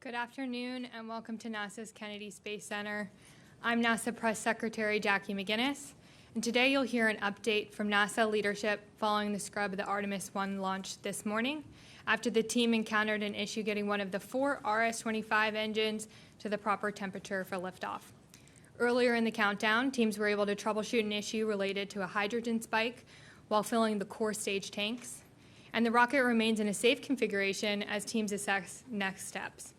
Good afternoon and welcome to NASA's Kennedy Space Center. I'm NASA Press Secretary Jackie McGinnis, and today you'll hear an update from NASA leadership following the scrub of the Artemis I launch this morning after the team encountered an issue getting one of the 4 RS-25 engines to the proper temperature for liftoff. Earlier in the countdown, teams were able to troubleshoot an issue related to a hydrogen spike while filling the core stage tanks, and the rocket remains in a safe configuration as teams assess next steps.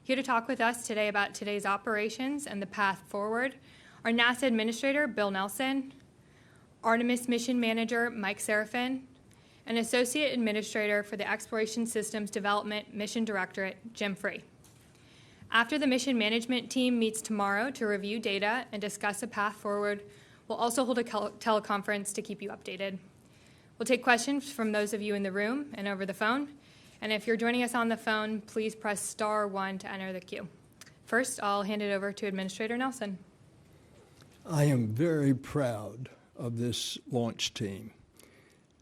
Here to talk with us today about today's operations and the path forward are NASA Administrator Bill Nelson, Artemis Mission Manager Mike Serafin, and Associate Administrator for the Exploration Systems Development Mission Directorate, Jim Free. After the mission management team meets tomorrow to review data and discuss a path forward, we'll also hold a teleconference to keep you updated. We'll take questions from those of you in the room and over the phone. And if you're joining us on the phone, please press star 1 to enter the queue. First, I'll hand it over to Administrator Nelson. I am very proud of this launch team.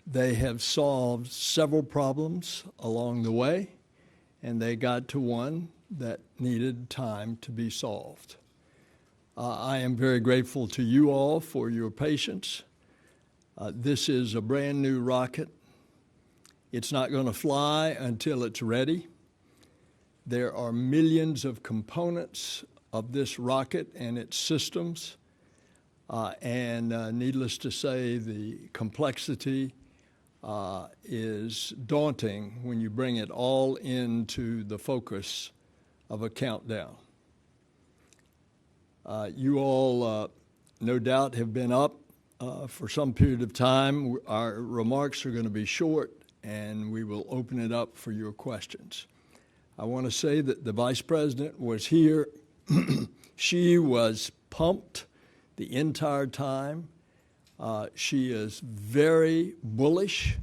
They have solved several problems along the way, and they got to one that needed time to be solved. I am very grateful to you all for your patience. This is a brand new rocket. It's not going to fly until it's ready. There are millions of components of this rocket and its systems, and needless to say, the complexity is daunting when you bring it all into the focus of a countdown. You all, no doubt, have been up for some period of time. Our remarks are going to be short, and we will open it up for your questions. I want to say that the Vice President was here. She was pumped the entire time. She is very bullish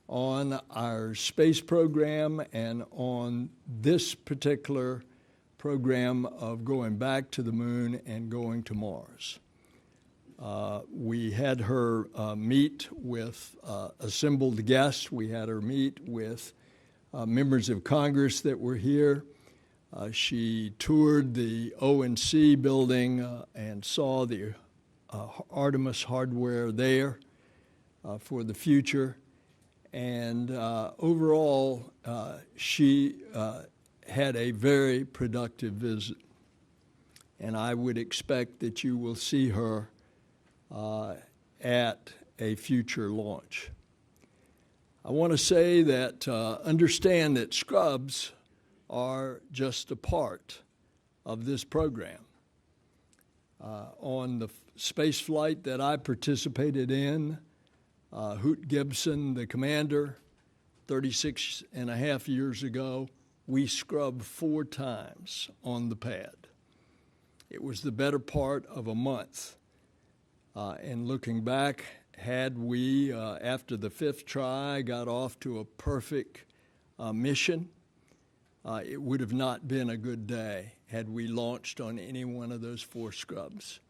on our space program and on this particular program of going back to the moon and going to Mars. We had her meet with assembled guests. We had her meet with members of Congress that were here. She toured the O&C building and saw the Artemis hardware there for the future. And overall, she had a very productive visit. And I would expect that you will see her at a future launch. I want to say that understand that scrubs are just a part of this program. On the space flight that I participated in, Hoot Gibson, the commander, 36 and a half years ago, we scrubbed 4 times on the pad. It was the better part of a month. And looking back, had we, after the 5th try, got off to a perfect mission, it would have not been a good day had we launched on any one of those 4 scrubs.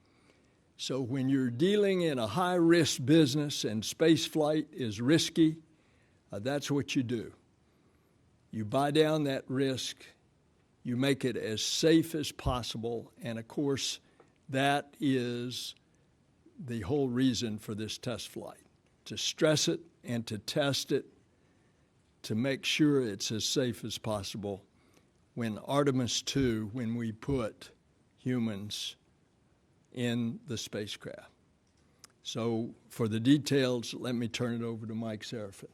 So when you're dealing in a high-risk business and space flight is risky, that's what you do. You buy down that risk, you make it as safe as possible, and of course, that is the whole reason for this test flight, to stress it and to test it to make sure it's as safe as possible when Artemis II, when we put humans in the spacecraft. So for the details, let me turn it over to Mike Serafin.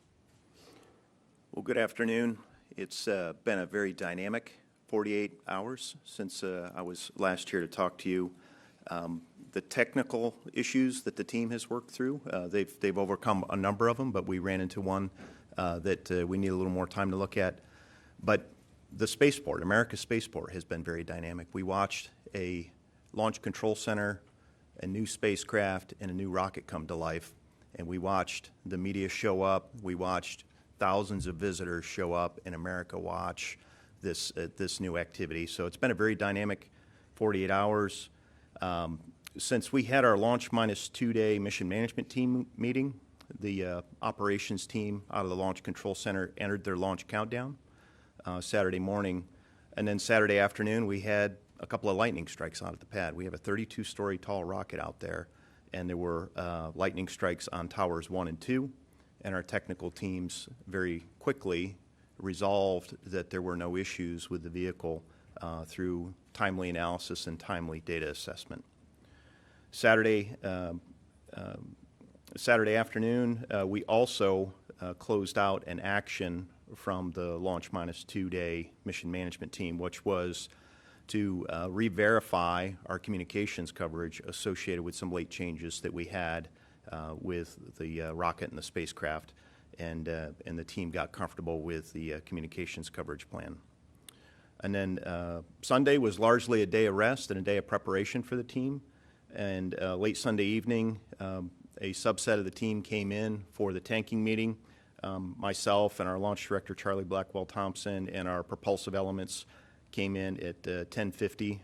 Well, good afternoon. It's been a very dynamic 48 hours since I was last here to talk to you. The technical issues that the team has worked through, they've overcome a number of them, but we ran into one that we need a little more time to look at. But the spaceport, America's spaceport, has been very dynamic. We watched a launch control center, a new spacecraft, and a new rocket come to life. And we watched the media show up. We watched thousands of visitors show up, and America watch this new activity. So it's been a very dynamic 48 hours. Since we had our launch minus 2-day mission management team meeting, the operations team out of the Launch Control Center entered their launch countdown Saturday morning And then Saturday afternoon, we had a couple of lightning strikes out at the pad. We have a 32-story tall rocket out there, and there were lightning strikes on towers 1 and 2, and our technical teams very quickly resolved that there were no issues with the vehicle through timely analysis and timely data assessment. Saturday afternoon, we also closed out an action from the Launch Minus 2-day mission management team, which was to re-verify our communications coverage associated with some late changes that we had with the rocket and the spacecraft, and the team got comfortable with the communications coverage plan. And then Sunday was largely a day of rest and a day of preparation for the team, and late Sunday evening, a subset of the team came in for the tanking meeting. Myself and our launch director, Charlie Blackwell-Thompson, and our propulsive elements came in at 10:50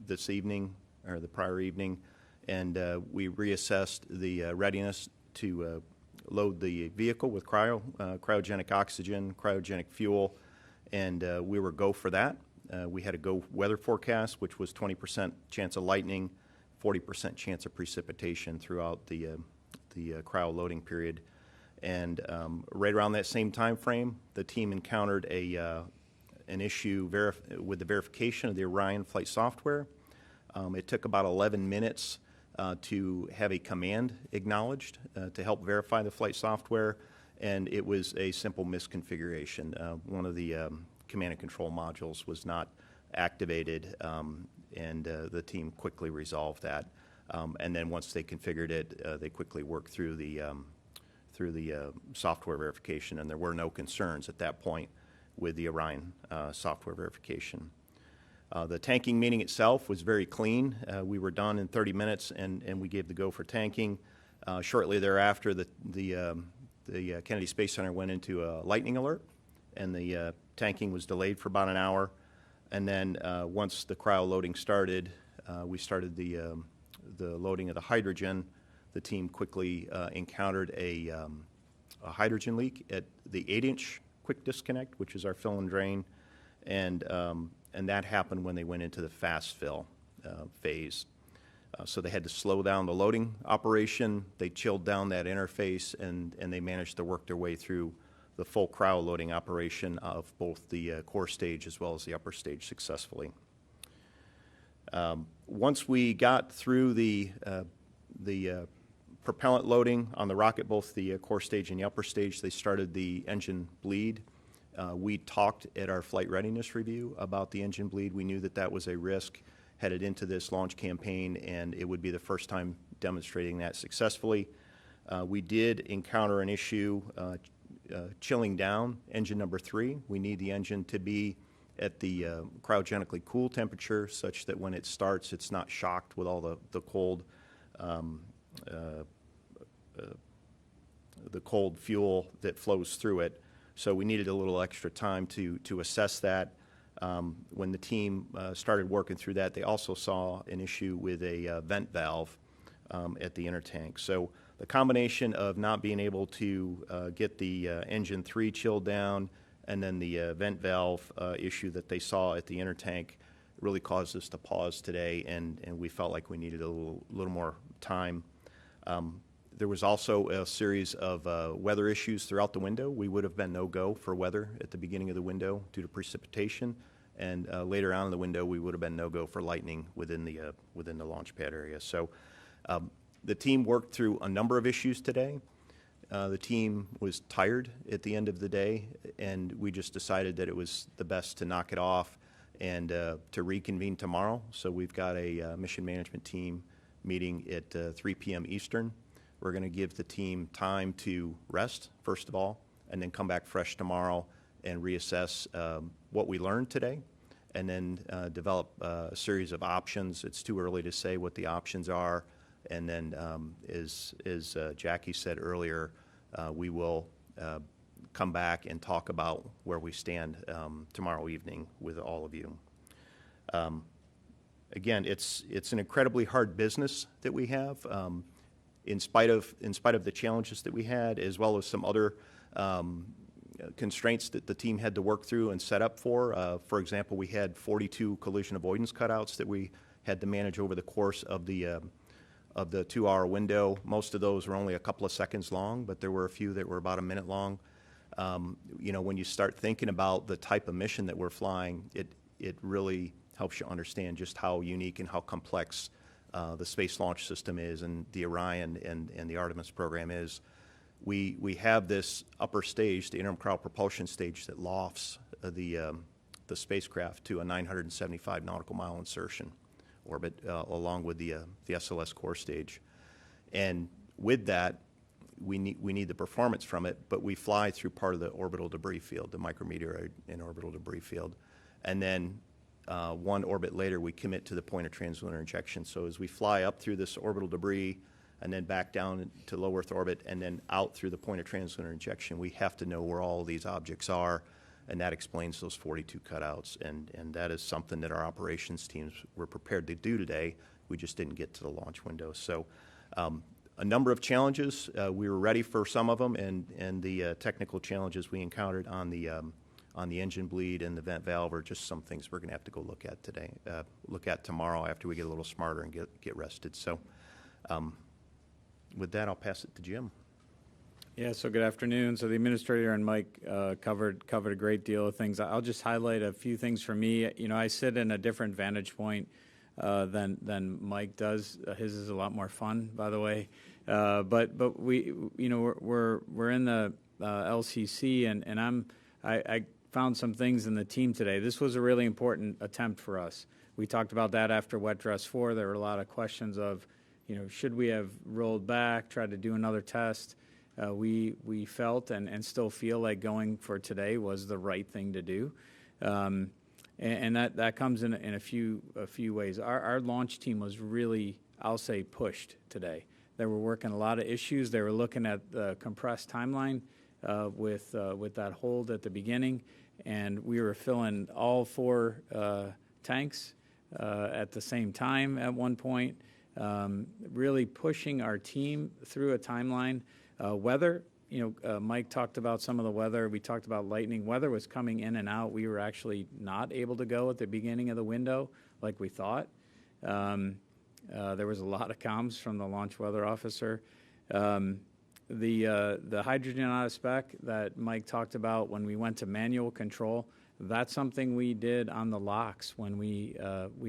this evening, or the prior evening, and we reassessed the readiness to load the vehicle with cryogenic oxygen, cryogenic fuel, and we were go for that. We had a go weather forecast, which was 20% chance of lightning, 40% chance of precipitation throughout the cryo loading period. And right around that same time frame, the team encountered an issue with the verification of the Orion flight software. It took about 11 minutes to have a command acknowledged to help verify the flight software, and it was a simple misconfiguration. One of the command and control modules was not activated, and the team quickly resolved that. And then once they configured it, they quickly worked through the software verification, and there were no concerns at that point with the Orion software verification. The tanking meeting itself was very clean. We were done in 30 minutes, and we gave the go for tanking. Shortly thereafter, the Kennedy Space Center went into a lightning alert, and the tanking was delayed for about an hour. And then once the cryo loading started, we started the loading of the hydrogen. The team quickly encountered a hydrogen leak at the 8-inch quick disconnect, which is our fill and drain, and that happened when they went into the fast fill phase. So they had to slow down the loading operation. They chilled down that interface, and they managed to work their way through the full cryo loading operation of both the core stage as well as the upper stage successfully. Once we got through the propellant loading on the rocket, both the core stage and the upper stage, they started the engine bleed. We talked at our flight readiness review about the engine bleed. We knew that that was a risk headed into this launch campaign, and it would be the first time demonstrating that successfully. We did encounter an issue chilling down engine number 3. We need the engine to be at the cryogenically cool temperature such that when it starts, it's not shocked with all the cold fuel that flows through it. So we needed a little extra time to assess that. When the team started working through that, they also saw an issue with a vent valve at the inner tank. So the combination of not being able to get the engine 3 chilled down, and then the vent valve issue that they saw at the inner tank really caused us to pause today, and we felt like we needed a little more time. There was also a series of weather issues throughout the window. We would have been no-go for weather at the beginning of the window due to precipitation, and later on in the window we would have been no-go for lightning within the launch pad area. So the team worked through a number of issues today. The team was tired at the end of the day, and we just decided that it was the best to knock it off and to reconvene tomorrow. So we've got a mission management team meeting at 3 p.m. Eastern. We're going to give the team time to rest, first of all, and then come back fresh tomorrow and reassess what we learned today, and then develop a series of options. It's too early to say what the options are. And then, as Jackie said earlier, we will come back and talk about where we stand tomorrow evening with all of you. Again, it's an incredibly hard business that we have. In spite of the challenges that we had, as well as some other constraints that the team had to work through and set up for. For example, we had 42 collision avoidance cutouts that we had to manage over the course of the 2-hour window. Most of those were only a couple of seconds long, but there were a few that were about a minute long. When you start thinking about the type of mission that we're flying, it really helps you understand just how unique and how complex the Space Launch System is, and the Orion and the Artemis program is. We have this upper stage, the interim cryo propulsion stage, that lofts the spacecraft to a 975 nautical mile insertion orbit, along with the SLS core stage. And with that, we need the performance from it, but we fly through part of the orbital debris field, the micrometeoroid and orbital debris field. And then one orbit later, we commit to the point of translunar injection. So as we fly up through this orbital debris and then back down to low Earth orbit and then out through the point of translunar injection, we have to know where all these objects are, and that explains those 42 cutouts. And that is something that our operations teams were prepared to do today. We just didn't get to the launch window. So a number of challenges. We were ready for some of them, and the technical challenges we encountered on the engine bleed and the vent valve are just some things we're going to have to go look at tomorrow after we get a little smarter and get rested. So with that, I'll pass it to Jim. Yeah, so good afternoon. So the administrator and Mike covered a great deal of things. I'll just highlight a few things for me. I sit in a different vantage point than Mike does. His is a lot more fun, by the way. But we, we're in the LCC, and I found some things in the team today. This was a really important attempt for us. We talked about that after Wet Dress 4. There were a lot of questions of, should we have rolled back, tried to do another test? We felt and still feel like going for today was the right thing to do. And that comes in a few ways. Our launch team was really, I'll say, pushed today. They were working a lot of issues. They were looking at the compressed timeline with that hold at the beginning, and we were filling all 4 tanks at the same time at one point, really pushing our team through a timeline. Weather, Mike talked about some of the weather. We talked about lightning. Weather was coming in and out. We were actually not able to go at the beginning of the window like we thought. There was a lot of comms from the launch weather officer. The hydrogen out of spec that Mike talked about when we went to manual control, that's something we did on the locks when we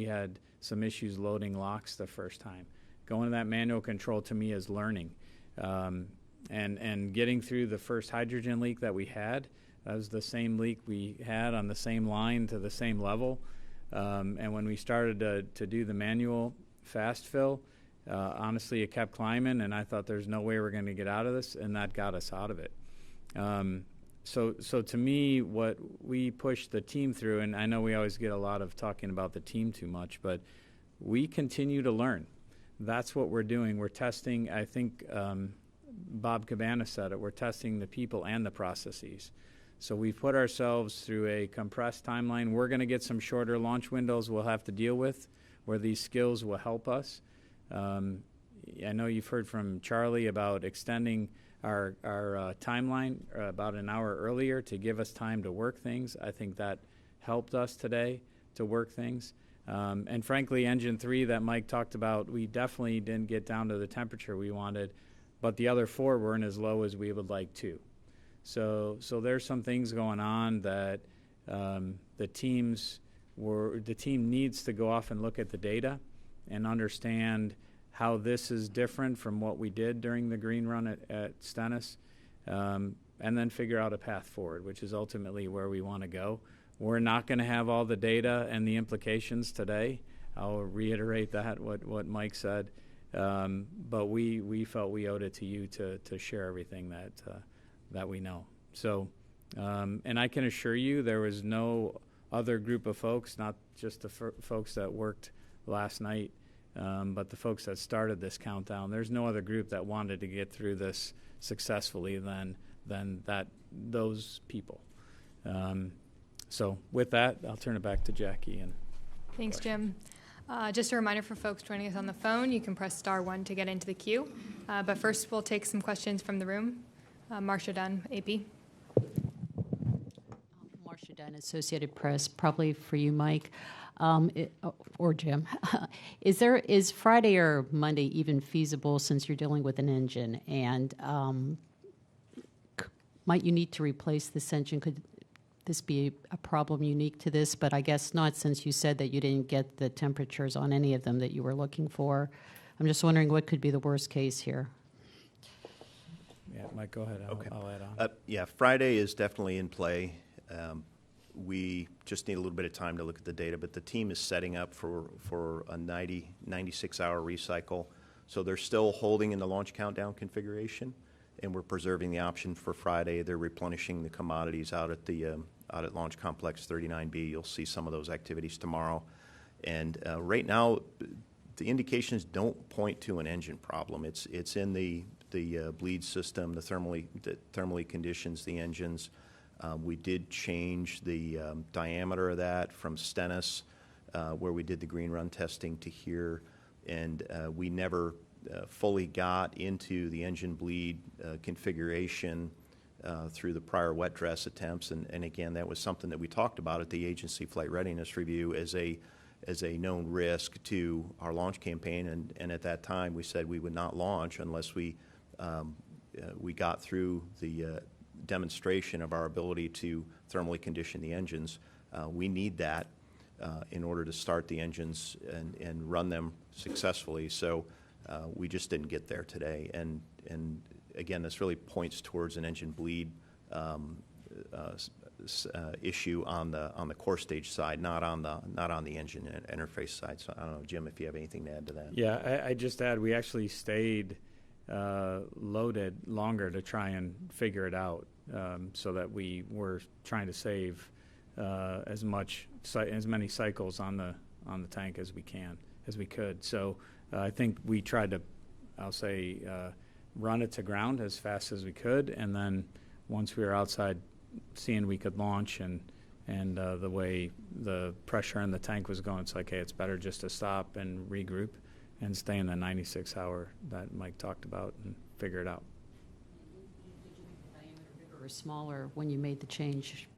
had some issues loading locks the first time. Going to that manual control to me is learning. And getting through the first hydrogen leak that we had, that was the same leak we had on the same line to the same level. And when we started to do the manual fast fill, honestly, it kept climbing, and I thought there's no way we're going to get out of this, and that got us out of it. So to me, what we pushed the team through, and I know we always get a lot of talking about the team too much, but we continue to learn. That's what we're doing. We're testing, I think Bob Cabana said it, we're testing the people and the processes. So we've put ourselves through a compressed timeline. We're going to get some shorter launch windows we'll have to deal with, where these skills will help us. I know you've heard from Charlie about extending our timeline about an hour earlier to give us time to work things. I think that helped us today to work things. And frankly, Engine 3 that Mike talked about, we definitely didn't get down to the temperature we wanted, but the other 4 weren't as low as we would like to. So there's some things going on that the team needs to go off and look at the data and understand how this is different from what we did during the green run at Stennis, and then figure out a path forward, which is ultimately where we want to go. We're not going to have all the data and the implications today. I'll reiterate that, what Mike said, but we felt we owed it to you to share everything that we know. So, and I can assure you there was no other group of folks, not just the folks that worked last night, but the folks that started this countdown. There's no other group that wanted to get through this successfully than those people. So with that, I'll turn it back to Jackie. Thanks, Jim. Just a reminder for folks joining us on the phone, you can press *1 to get into the queue. But first, we'll take some questions from the room. Marcia Dunn, AP. and Associated Press, probably for you, Mike, or Jim. Is Friday or Monday even feasible since you're dealing with an engine? And might you need to replace this engine? Could this be a problem unique to this? But I guess not, since you said that you didn't get the temperatures on any of them that you were looking for. I'm just wondering what could be the worst case here. Yeah, Mike, go ahead. Okay. I'll add on. Yeah, Friday is definitely in play. We just need a little bit of time to look at the data, but the team is setting up for a 96-hour recycle. So they're still holding in the launch countdown configuration, and we're preserving the option for Friday. They're replenishing the commodities out at Launch Complex 39B. You'll see some of those activities tomorrow. And right now, the indications don't point to an engine problem. It's in the bleed system, the thermally conditions the engines. We did change the diameter of that from Stennis, where we did the green run testing, to here, and we never fully got into the engine bleed configuration through the prior wet dress attempts, and again, that was something that we talked about at the agency flight readiness review as a known risk to our launch campaign, and at that time we said we would not launch unless we got through the demonstration of our ability to thermally condition the engines. We need that in order to start the engines and run them successfully. So we just didn't get there today. And again, this really points towards an engine bleed issue on the core stage side, not on the engine interface side. So I don't know, Jim, if you have anything to add to that. Yeah, I just add we actually stayed loaded longer to try and figure it out, so that we were trying to save as many cycles on the tank as we could. So I think we tried to, I'll say, run it to ground as fast as we could, and then once we were outside, seeing we could launch and the way the pressure in the tank was going, it's like, hey, it's better just to stop and regroup and stay in the 96-hour that Mike talked about and figure it out. Did you make the diameter bigger or smaller when you made the change?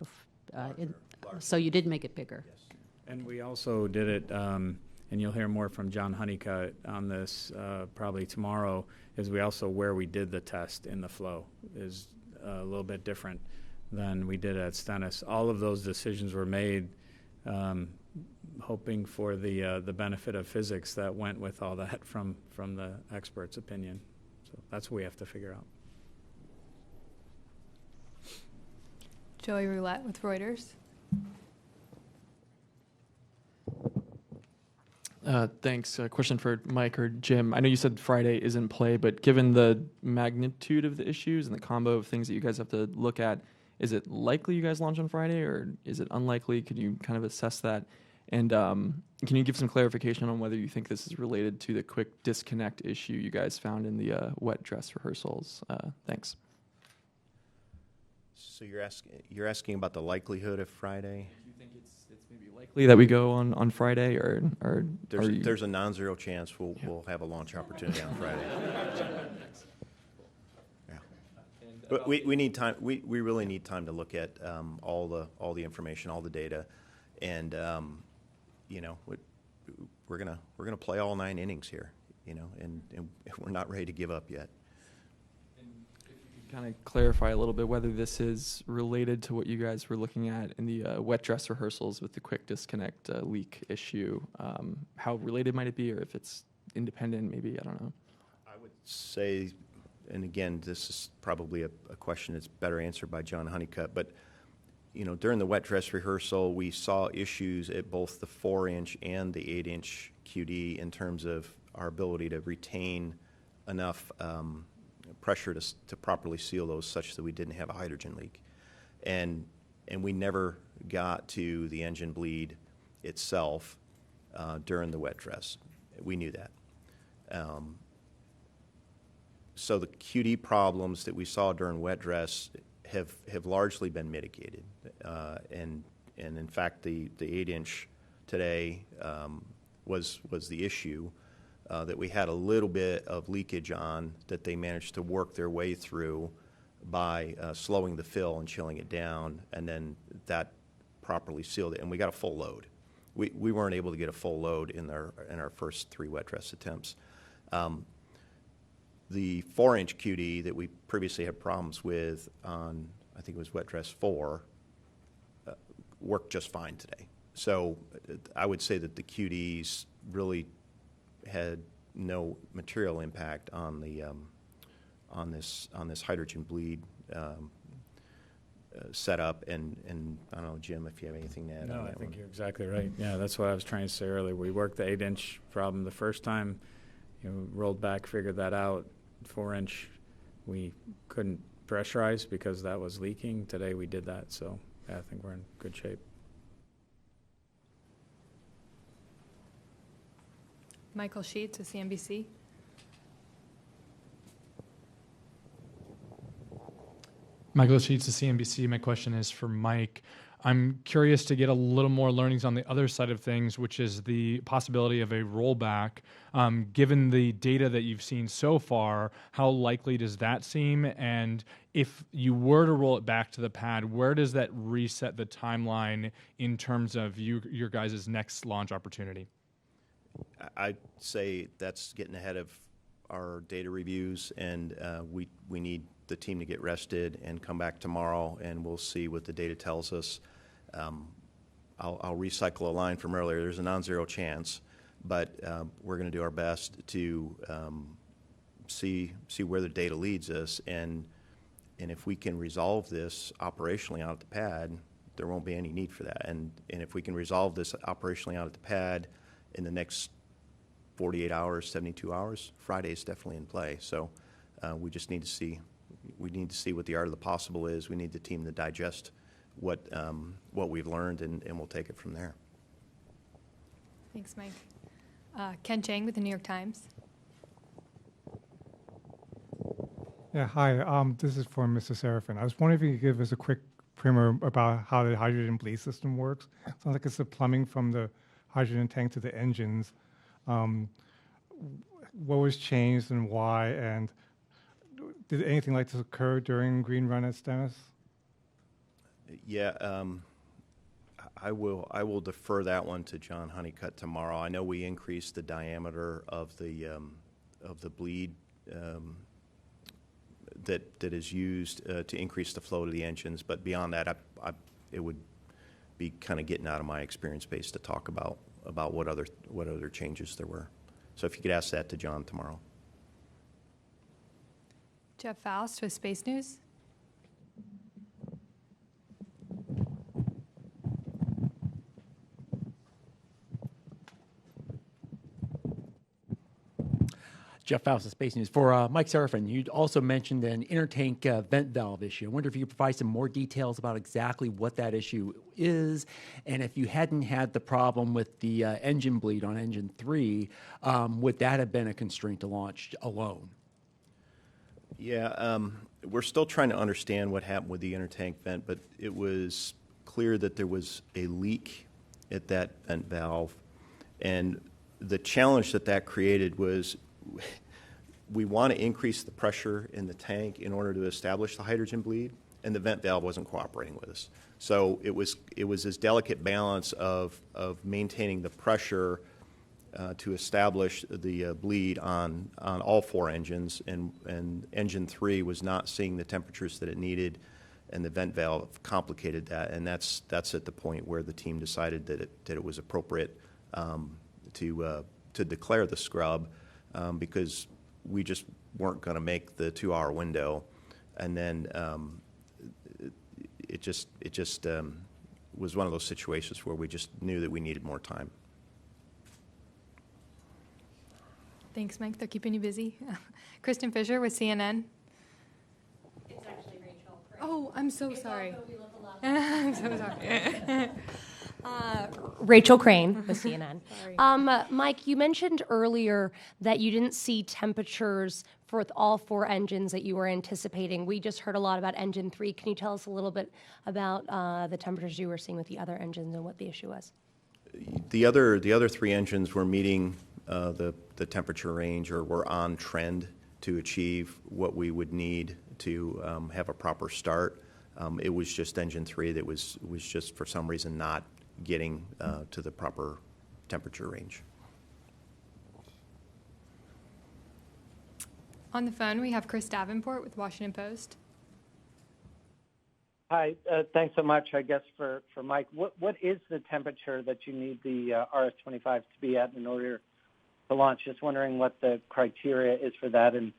So you did make it bigger? Yes. And we also did it, and you'll hear more from John Honeycutt on this probably tomorrow, is we also, where we did the test in the flow is a little bit different than we did at Stennis. All of those decisions were made hoping for the benefit of physics that went with all that from the expert's opinion. So that's what we have to figure out. Joey Roulette with Reuters. Thanks. A question for Mike or Jim. I know you said Friday is in play, but given the magnitude of the issues and the combo of things that you guys have to look at, is it likely you guys launch on Friday, or is it unlikely? Could you kind of assess that? And can you give some clarification on whether you think this is related to the quick disconnect issue you guys found in the wet dress rehearsals? Thanks. So you're asking about the likelihood of Friday? Do you think it's maybe likely that we go on Friday, or There's a non-zero chance we'll have a launch opportunity on Friday. Yeah. But we need time. We really need time to look at all the information, all the data, and we're gonna play all 9 innings here, and we're not ready to give up yet. kind of clarify a little bit whether this is related to what you guys were looking at in the wet dress rehearsals with the quick disconnect leak issue. How related might it be, or if it's independent, maybe, I don't know. I would say, and again, this is probably a question that's better answered by John Honeycutt, but during the wet dress rehearsal, we saw issues at both the 4-inch and the 8-inch QD in terms of our ability to retain enough pressure to properly seal those such that we didn't have a hydrogen leak. And we never got to the engine bleed itself during the wet dress. We knew that. So the QD problems that we saw during wet dress have largely been mitigated. And in fact, the 8-inch today was the issue. That we had a little bit of leakage on that they managed to work their way through by slowing the fill and chilling it down, and then that properly sealed it, and we got a full load. We weren't able to get a full load in our first 3 wet dress attempts. The 4-inch QD that we previously had problems with on, I think it was wet dress 4, worked just fine today. So I would say that the QDs really had no material impact on the on this hydrogen bleed setup. And I don't know, Jim, if you have anything to add No, on I that think one. you're exactly right. Yeah, that's what I was trying to say earlier. We worked the 8-inch problem the first time, rolled back, figured that out. 4-inch, we couldn't pressurize because that was leaking. Today we did that, so yeah, I think we're in good shape. Michael Sheets with CNBC. Michael Sheets of CNBC. My question is for Mike. I'm curious to get a little more learnings on the other side of things, which is the possibility of a rollback. Given the data that you've seen so far, how likely does that seem? And if you were to roll it back to the pad, where does that reset the timeline in terms of your guys' next launch opportunity? I'd say that's getting ahead of our data reviews, and we need the team to get rested and come back tomorrow, and we'll see what the data tells us. I'll recycle a line from earlier. There's a non-zero chance, but we're going to do our best to see where the data leads us, and if we can resolve this operationally out at the pad, there won't be any need for that. And if we can resolve this operationally out at the pad in the next 48 hours, 72 hours, Friday is definitely in play. So we just need to see. We need to see what the art of the possible is. We need the team to digest what we've learned, and we'll take it from there. Thanks, Mike. Ken Chang with the New York Times. Yeah, hi. This is for Mr. Serafin. I was wondering if you could give us a quick primer about how the hydrogen bleed system works. Sounds like it's the plumbing from the hydrogen tank to the engines. What was changed and why? And did anything like this occur during Green Run at Stennis? Yeah, I will defer that one to John Honeycutt tomorrow. I know we increased the diameter of the bleed that is used to increase the flow to the engines, but beyond that, it would be kind of getting out of my experience base to talk about what other changes there were. So if you could ask that to John tomorrow. Jeff Faust with Space News. Jeff Faust of Space News. For Mike Serafin, you also mentioned an intertank vent valve issue. I wonder if you could provide some more details about exactly what that issue is, and if you hadn't had the problem with the engine bleed on engine 3, would that have been a constraint to launch alone? Yeah, we're still trying to understand what happened with the intertank vent, but it was clear that there was a leak at that vent valve, and the challenge that created was we want to increase the pressure in the tank in order to establish the hydrogen bleed, and the vent valve wasn't cooperating with us. So it was this delicate balance of maintaining the pressure to establish the bleed on all 4 engines, and engine 3 was not seeing the temperatures that it needed, and the vent valve complicated that, and that's at the point where the team decided that it was appropriate to declare the scrub. Because we just weren't going to make the 2-hour window, and then it just was one of those situations where we just knew that we needed more time. Thanks, Mike. They're keeping you busy. Kristen Fisher with CNN. It's actually Rachel. Oh, I'm so sorry. I'm so sorry. Rachel Crane with CNN. Sorry. Mike, you mentioned earlier that you didn't see temperatures for all 4 engines that you were anticipating. We just heard a lot about engine 3. Can you tell us a little bit about the temperatures you were seeing with the other engines and what the issue was? The other 3 engines were meeting the temperature range, or were on trend to achieve what we would need to have a proper start. It was just engine 3 that was just for some reason not getting to the proper temperature range. On the phone, we have Chris Davenport with Washington Post. Hi, thanks so much, I guess, for Mike. What is the temperature that you need the RS-25 to be at in order to launch? Just wondering what the criteria is for that and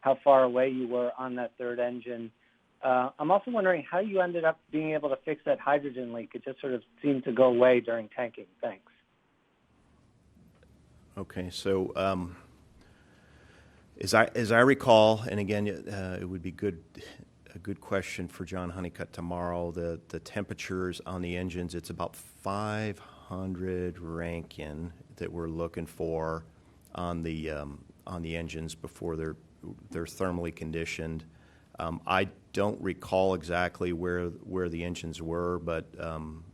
how far away you were on that third engine. I'm also wondering how you ended up being able to fix that hydrogen leak. It just sort of seemed to go away during tanking. Thanks. Okay, so as I recall, and again, it would be a good question for John Honeycutt tomorrow. The temperatures on the engines, it's about 500 Rankine that we're looking for on the engines before they're thermally conditioned. I don't recall exactly where the engines were, but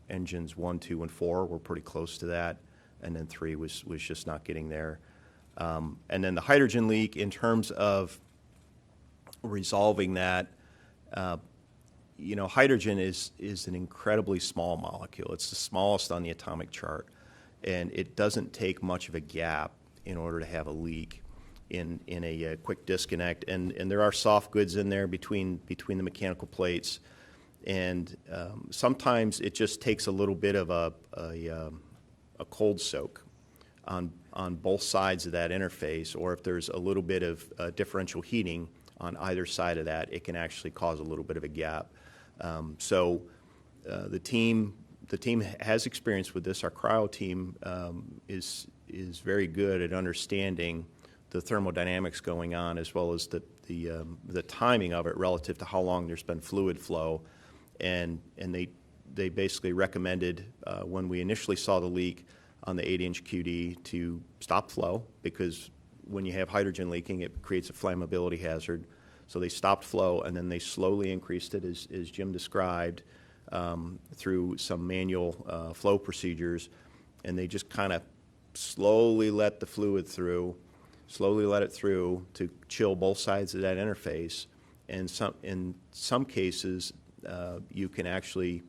engines 1, 2, and 4 were pretty close to that, and then 3 was just not getting there. And then the hydrogen leak, in terms of resolving that, hydrogen is an incredibly small molecule. It's the smallest on the atomic chart, and it doesn't take much of a gap in order to have a leak in a quick disconnect. And there are soft goods in there between the mechanical plates, and sometimes it just takes a little bit of a cold soak on both sides of that interface, or if there's a little bit of differential heating on either side of that, it can actually cause a little bit of a gap. So the team has experience with this. Our cryo team is very good at understanding the thermodynamics going on, as well as the timing of it relative to how long there's been fluid flow, and they basically recommended when we initially saw the leak on the 8-inch QD to stop flow, because when you have hydrogen leaking, it creates a flammability hazard. So they stopped flow, and then they slowly increased it, as Jim described, through some manual flow procedures, and they just kind of slowly let the fluid through, slowly let it through to chill both sides of that interface. And in some cases, you can actually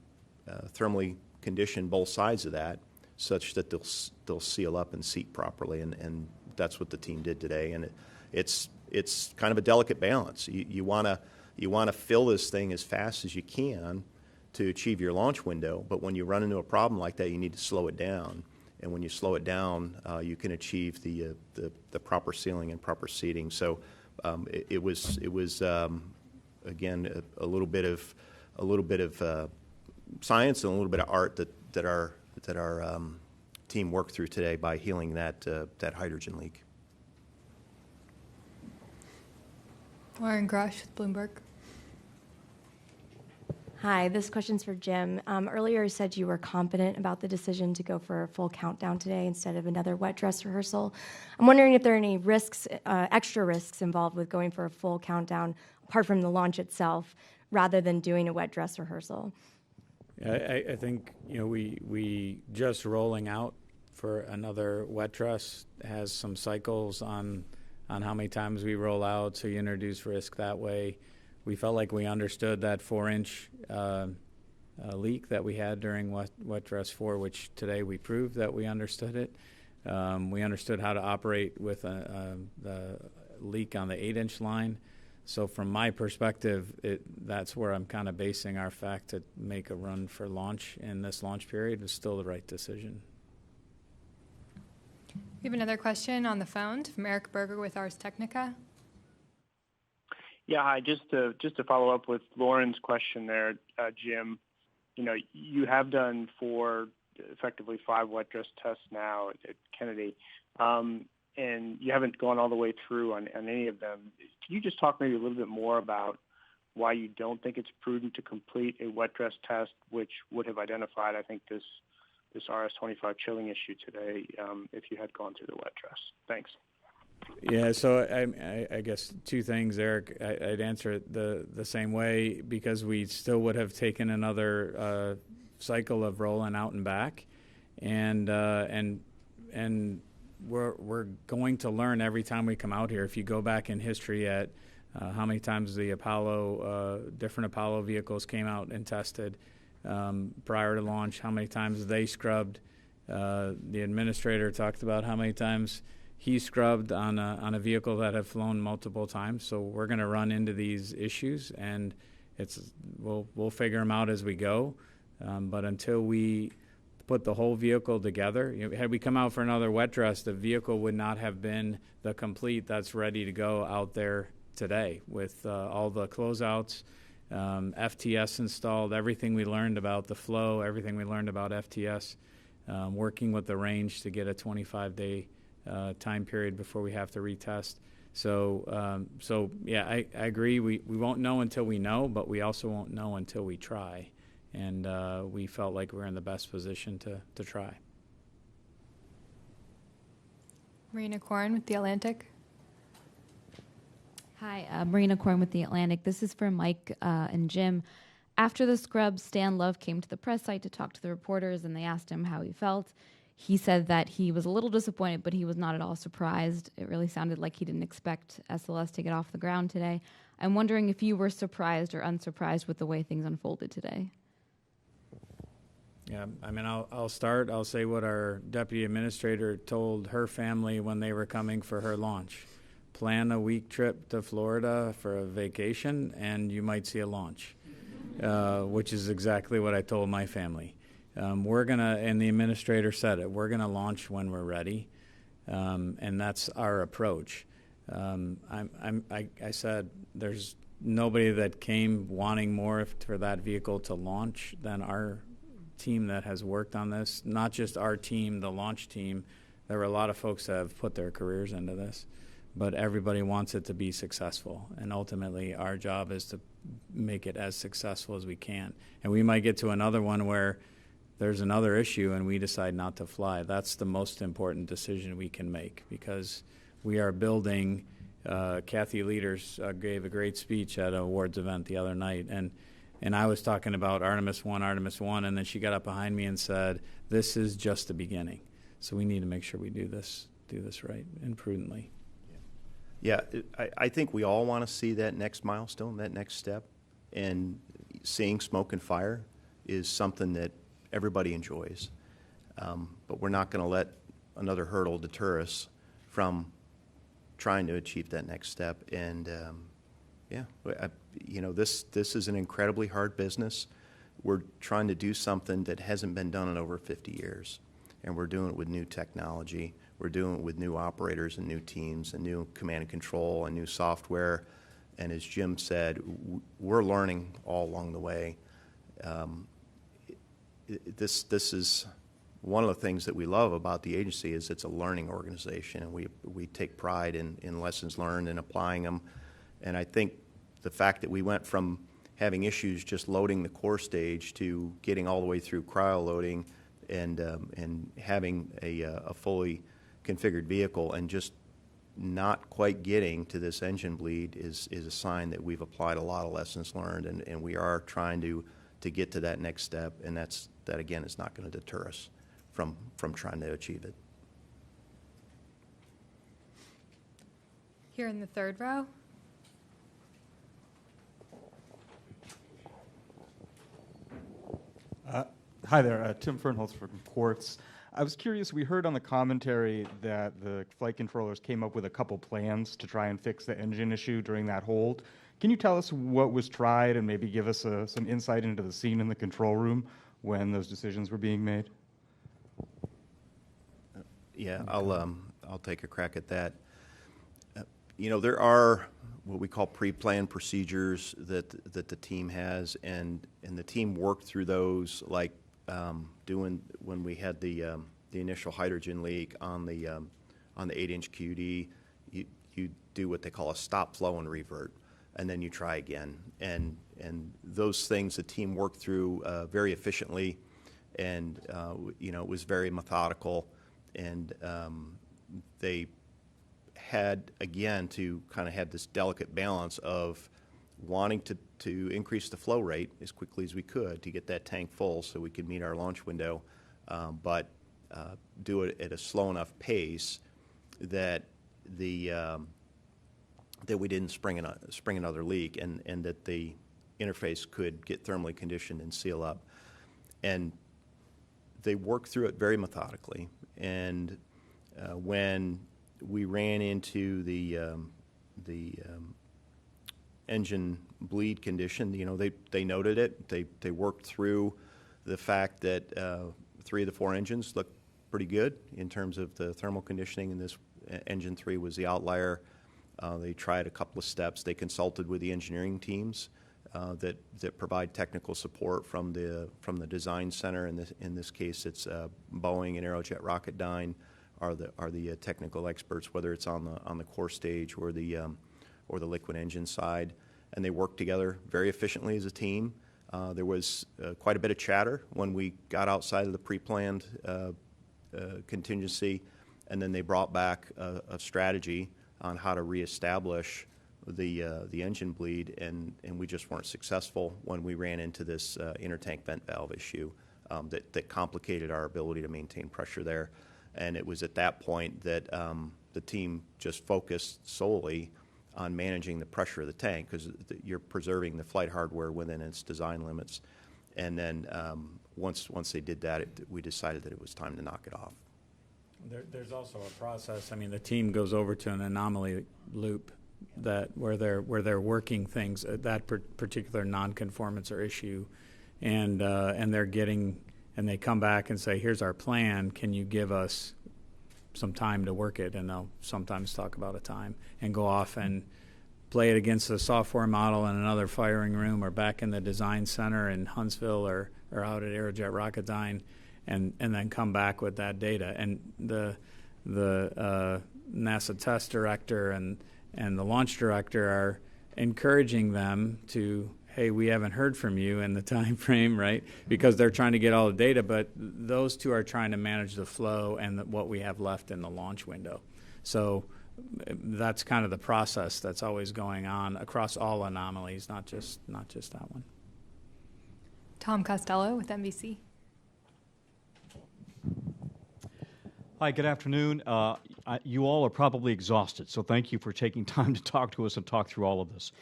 thermally condition both sides of that such that they'll seal up and seat properly, and that's what the team did today. And it's kind of a delicate balance. You want to fill this thing as fast as you can to achieve your launch window, but when you run into a problem like that, you need to slow it down. And when you slow it down, you can achieve the proper sealing and proper seating. So it was again a little bit of science and a little bit of art that our team worked through today by healing that hydrogen leak. Lauren Grush with Bloomberg. Hi, this question's for Jim. Earlier you said you were confident about the decision to go for a full countdown today instead of another wet dress rehearsal. I'm wondering if there are any risks, extra risks involved with going for a full countdown, apart from the launch itself, rather than doing a wet dress rehearsal. I think we just rolling out for another wet dress has some cycles on how many times we roll out, so you introduce risk that way. We felt like we understood that 4-inch leak that we had during wet dress 4, which today we proved that we understood it. We understood how to operate with the leak on the 8-inch line. So from my perspective, that's where I'm kind of basing our fact to make a run for launch in this launch period is still the right decision. We have another question on the phone from Eric Berger with Ars Technica. Yeah, hi. Just to follow up with Lauren's question there, Jim. You have done effectively 5 wet dress tests now at Kennedy, and you haven't gone all the way through on any of them. Can you just talk maybe a little bit more about why you don't think it's prudent to complete a wet dress test, which would have identified, I think, this RS-25 chilling issue today if you had gone through the wet dress? Thanks. Yeah, so I guess 2 things, Eric. I'd answer it the same way, because we still would have taken another cycle of rolling out and back, and we're going to learn every time we come out here. If you go back in history at how many times the different Apollo vehicles came out and tested prior to launch, how many times they scrubbed. The administrator talked about how many times he scrubbed on a vehicle that had flown multiple times. So we're going to run into these issues, and we'll figure them out as we go. But until we put the whole vehicle together, had we come out for another wet dress, the vehicle would not have been the complete that's ready to go out there today with all the closeouts, FTS installed, everything we learned about the flow, everything we learned about FTS, working with the range to get a 25-day time period before we have to retest. So yeah, I agree. We won't know until we know, but we also won't know until we try. And we felt like we're in the best position to try. Marina Corrin with The Atlantic. Hi, Marina Corrin with The Atlantic. This is for Mike and Jim. After the scrub, Stan Love came to the press site to talk to the reporters, and they asked him how he felt. He said that he was a little disappointed, but he was not at all surprised. It really sounded like he didn't expect SLS to get off the ground today. I'm wondering if you were surprised or unsurprised with the way things unfolded today. Yeah, I mean, I'll start. I'll say what our deputy administrator told her family when they were coming for her launch. Plan a week trip to Florida for a vacation, and you might see a launch, which is exactly what I told my family. We're going to, and the administrator said it, we're going to launch when we're ready, and that's our approach. I said there's nobody that came wanting more for that vehicle to launch than our team that has worked on this. Not just our team, the launch team. There were a lot of folks that have put their careers into this, but everybody wants it to be successful, and ultimately our job is to make it as successful as we can. And we might get to another one where there's another issue and we decide not to fly. That's the most important decision we can make, because we are building. Kathy Leaders gave a great speech at an awards event the other night, and I was talking about Artemis I, and then she got up behind me and said, "This is just the beginning." So we need to make sure we do this right and prudently. Yeah, I think we all want to see that next milestone, that next step, and seeing smoke and fire is something that everybody enjoys. But we're not going to let another hurdle deter us from trying to achieve that next step. And this is an incredibly hard business. We're trying to do something that hasn't been done in over 50 years, and we're doing it with new technology. We're doing it with new operators and new teams and new command and control and new software. And as Jim said, we're learning all along the way. This is one of the things that we love about the agency is it's a learning organization, and we take pride in lessons learned and applying them. And I think the fact that we went from having issues just loading the core stage to getting all the way through cryo loading and having a fully configured vehicle and just not quite getting to this engine bleed is a sign that we've applied a lot of lessons learned, and we are trying to get to that next step, and that again is not going to deter us from trying to achieve it. Here in the third row. Hi there, Tim Fernholz from Quartz. I was curious, we heard on the commentary that the flight controllers came up with a couple plans to try and fix the engine issue during that hold. Can you tell us what was tried and maybe give us some insight into the scene in the control room when those decisions were being made? Yeah, I'll take a crack at that. There are what we call pre-planned procedures that the team has, and the team worked through those, like doing when we had the initial hydrogen leak on the 8-inch QD. You do what they call a stop, flow, and revert, and then you try again. And those things the team worked through very efficiently, and it was very methodical, and they had, again, to kind of have this delicate balance of wanting to increase the flow rate as quickly as we could to get that tank full so we could meet our launch window, but do it at a slow enough pace that the that we didn't spring another leak, and that the interface could get thermally conditioned and seal up. And they worked through it very methodically. And when we ran into the engine bleed condition, you know, they noted it. They worked through the fact that 3 of the 4 engines looked pretty good in terms of the thermal conditioning, and this engine 3 was the outlier. They tried a couple of steps. They consulted with the engineering teams that provide technical support from the design center. In this case, it's Boeing and Aerojet Rocketdyne are the technical experts, whether it's on the core stage or the liquid engine side. And they worked together very efficiently as a team. There was quite a bit of chatter when we got outside of the pre-planned contingency, and then they brought back a strategy on how to reestablish the engine bleed, and we just weren't successful when we ran into this intertank vent valve issue that complicated our ability to maintain pressure there. And it was at that point that the team just focused solely on managing the pressure of the tank, because you're preserving the flight hardware within its design limits. And then once they did that, we decided that it was time to knock it off. There's also a process. I mean, the team goes over to an anomaly loop where they're working things that particular nonconformance or issue, and they come back and say, here's our plan. Can you give us some time to work it? And they'll sometimes talk about a time and go off and play it against the software model in another firing room, or back in the design center in Huntsville, or out at Aerojet Rocketdyne, and then come back with that data. And the NASA test director and the launch director are encouraging them to, hey, we haven't heard from you in the time frame, right? Because they're trying to get all the data, but those two are trying to manage the flow and what we have left in the launch window. So that's kind of the process that's always going on across all anomalies, not just that one. Tom Costello with NBC. Hi, good afternoon. You all are probably exhausted, so thank you for taking time to talk to us and talk through all of this.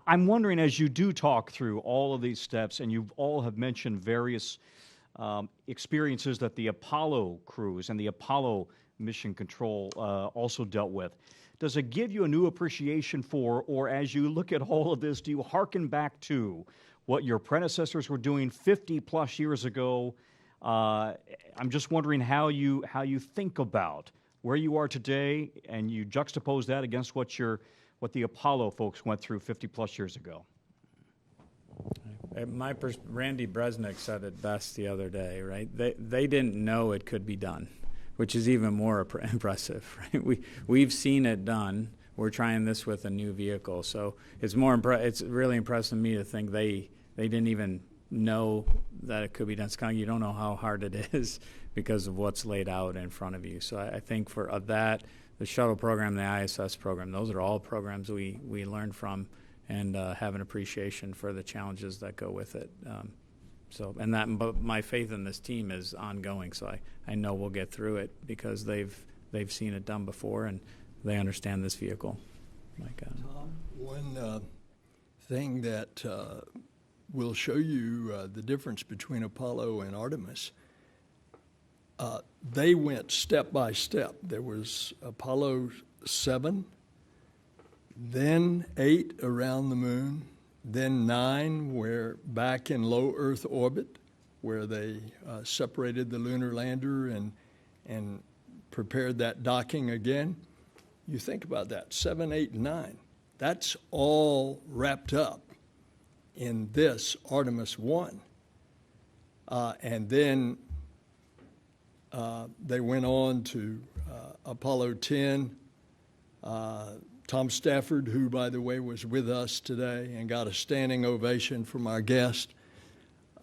I'm wondering, as you do talk through all of these steps, and you all have mentioned various experiences that the Apollo crews and the Apollo mission control also dealt with, does it give you a new appreciation for, or as you look at all of this, do you hearken back to what your predecessors were doing 50-plus years ago? I'm just wondering how you think about where you are today, and you juxtapose that against what the Apollo folks went through 50-plus years ago. Randy Bresnik said it best the other day, right? They didn't know it could be done, which is even more impressive, right? We've seen it done. We're trying this with a new vehicle, so it's really impressive to me to think they didn't even know that it could be done. It's kind of, you don't know how hard it is because of what's laid out in front of you. So I think for that, the shuttle program, the ISS program, those are all programs we learn from and have an appreciation for the challenges that go with it. But my faith in this team is ongoing, so I know we'll get through it because they've seen it done before and they understand this vehicle. Tom, one thing that will show you the difference between Apollo and Artemis. They went step by step. There was Apollo 7, then 8 around the moon, then 9 where back in low Earth orbit, where they separated the lunar lander and prepared that docking again. You think about that, 7, 8, and 9. That's all wrapped up in this Artemis I. And then they went on to Apollo 10. Tom Stafford, who, by the way, was with us today and got a standing ovation from our guest,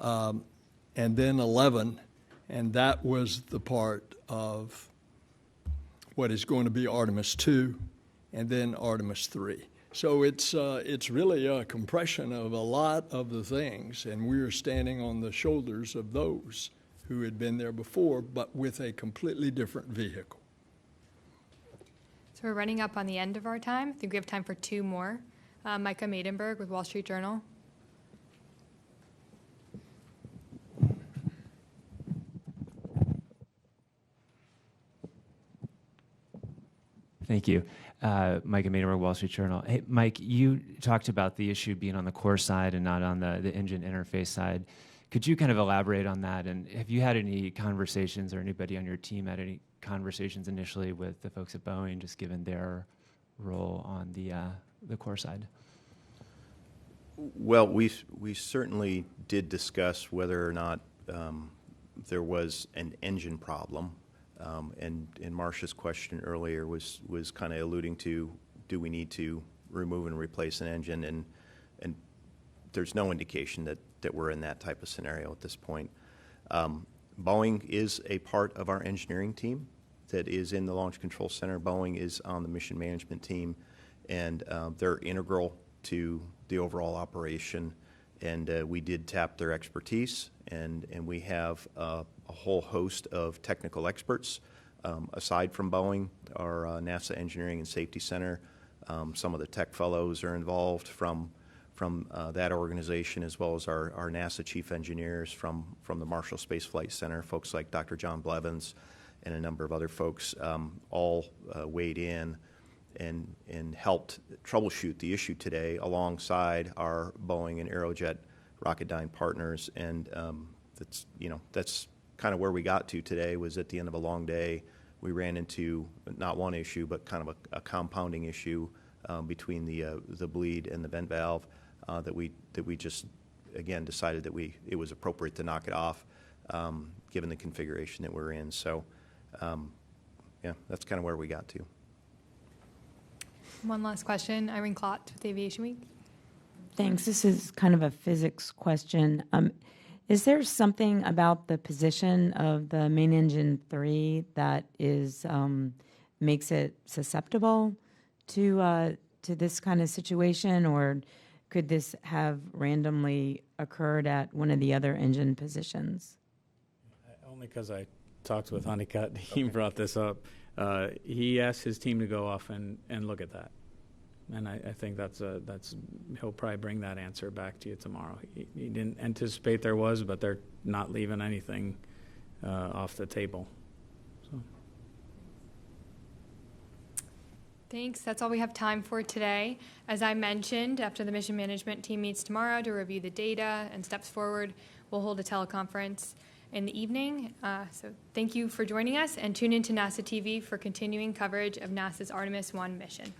and then 11, and that was the part of what is going to be Artemis II, and then Artemis III. So it's really a compression of a lot of the things, and we're standing on the shoulders of those who had been there before, but with a completely different vehicle. So we're running up on the end of our time. I think we have time for two more. Micah Maidenberg with Wall Street Journal. Thank you. Micah Maidenberg, Wall Street Journal. Hey, Mike, you talked about the issue being on the core side and not on the engine interface side. Could you kind of elaborate on that? And have you had any conversations, or anybody on your team had any conversations initially with the folks at Boeing, just given their role on the core side? Well, we certainly did discuss whether or not there was an engine problem. And Marcia's question earlier was kind of alluding to, do we need to remove and replace an engine? And there's no indication that we're in that type of scenario at this point. Boeing is a part of our engineering team that is in the Launch Control Center. Boeing is on the mission management team, and they're integral to the overall operation. And we did tap their expertise, and we have a whole host of technical experts. Aside from Boeing, our NASA Engineering and Safety Center, some of the tech fellows are involved from that organization, as well as our NASA chief engineers from the Marshall Space Flight Center, folks like Dr. John Blevins and a number of other folks, all weighed in and helped troubleshoot the issue today alongside our Boeing and Aerojet Rocketdyne partners. And that's kind of where we got to today. Was at the end of a long day, we ran into not one issue, but kind of a compounding issue between the bleed and the vent valve that we just, again, decided that it was appropriate to knock it off given the configuration that we're in. So yeah, that's kind of where we got to. One last question. Irene Klotz with Aviation Week. Thanks. This is kind of a physics question. Is there something about the position of the main engine 3 that is makes it susceptible to this kind of situation, or could this have randomly occurred at one of the other engine positions? Only because I talked with Honeycutt, he brought this up. He asked his team to go off and look at that. And I think he'll probably bring that answer back to you tomorrow. He didn't anticipate there was, but they're not leaving anything off the table. So. Thanks. That's all we have time for today. As I mentioned, after the mission management team meets tomorrow to review the data and steps forward, we'll hold a teleconference in the evening. So thank you for joining us, and tune into NASA TV for continuing coverage of NASA's Artemis I mission.